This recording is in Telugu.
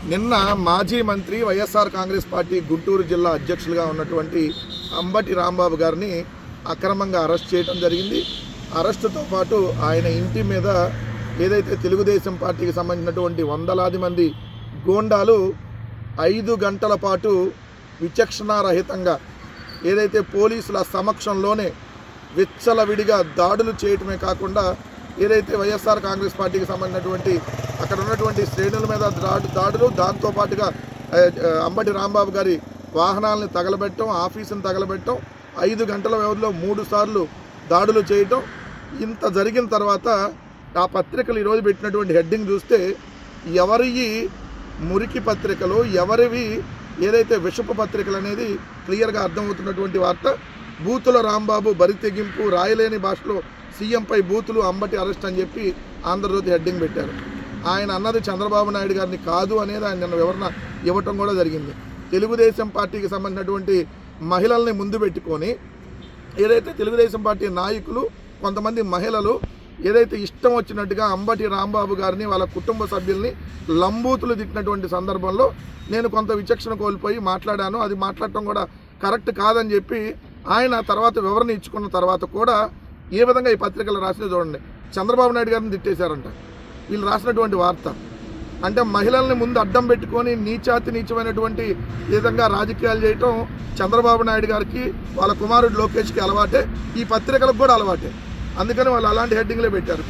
నిన్న మాజీ మంత్రి వైఎస్ఆర్ కాంగ్రెస్ పార్టీ గుంటూరు జిల్లా అధ్యక్షులుగా ఉన్నటువంటి అంబటి రాంబాబు గారిని అక్రమంగా అరెస్ట్ చేయడం జరిగింది. అరెస్టుతో పాటు ఆయన ఇంటి మీద ఏదైతే తెలుగుదేశం పార్టీకి సంబంధించినటువంటి వందలాది మంది గూండాలు 5 గంటల పాటు విచక్షణారహితంగా ఏదైతే పోలీసుల సమక్షంలోనే విచ్చలవిడిగా దాడులు చేయటమే కాకుండా ఏదైతే వైఎస్ఆర్ కాంగ్రెస్ పార్టీకి సంబంధించినటువంటి అక్కడ ఉన్నటువంటి శ్రేణుల మీద దాడులు, దాంతోపాటుగా అంబటి రాంబాబు గారి వాహనాలని తగలబెట్టడం, ఆఫీసుని తగలబెట్టడం, 5 గంటల వ్యవధిలో 3 సార్లు దాడులు చేయటం. ఇంత జరిగిన తర్వాత ఆ పత్రికలు ఈరోజు పెట్టినటువంటి హెడ్డింగ్ చూస్తే ఎవరి మురికి పత్రికలు, ఎవరివి ఏదైతే విషపు పత్రికలు అనేది క్లియర్గా అర్థమవుతున్నటువంటి వార్త. బూతుల రాంబాబు బరి తెగింపు, రాయలేని భాషలో సీఎంపై బూతులు, అంబటి అరెస్ట్ అని చెప్పి ఆంధ్రజ్యోతి హెడ్డింగ్ పెట్టారు. ఆయన అన్నది చంద్రబాబు నాయుడు గారిని కాదు అనేది ఆయన నిన్న వివరణ ఇవ్వటం కూడా జరిగింది. తెలుగుదేశం పార్టీకి సంబంధించినటువంటి మహిళల్ని ముందు పెట్టుకొని ఏదైతే తెలుగుదేశం పార్టీ నాయకులు, కొంతమంది మహిళలు ఏదైతే ఇష్టం వచ్చినట్టుగా అంబటి రాంబాబు గారిని, వాళ్ళ కుటుంబ సభ్యుల్ని లంబూతులు తిట్టినటువంటి సందర్భంలో నేను కొంత విచక్షణ కోల్పోయి మాట్లాడాను. అది మాట్లాడటం కూడా కరెక్ట్ కాదని చెప్పి ఆయన తర్వాత వివరణ ఇచ్చుకున్న తర్వాత కూడా ఏ విధంగా ఈ పత్రికలు రాసినా చూడండి. చంద్రబాబు నాయుడు గారిని తిట్టేశారంట వీళ్ళు రాసినటువంటి వార్త. అంటే మహిళల్ని ముందు అడ్డం పెట్టుకొని నీచమైనటువంటి విధంగా రాజకీయాలు చేయటం చంద్రబాబు నాయుడు గారికి, వాళ్ళ కుమారుడు లోకేష్కి అలవాటే, ఈ పత్రికలకు కూడా అలవాటే. అందుకని వాళ్ళు అలాంటి హెడ్డింగ్లే పెట్టారు.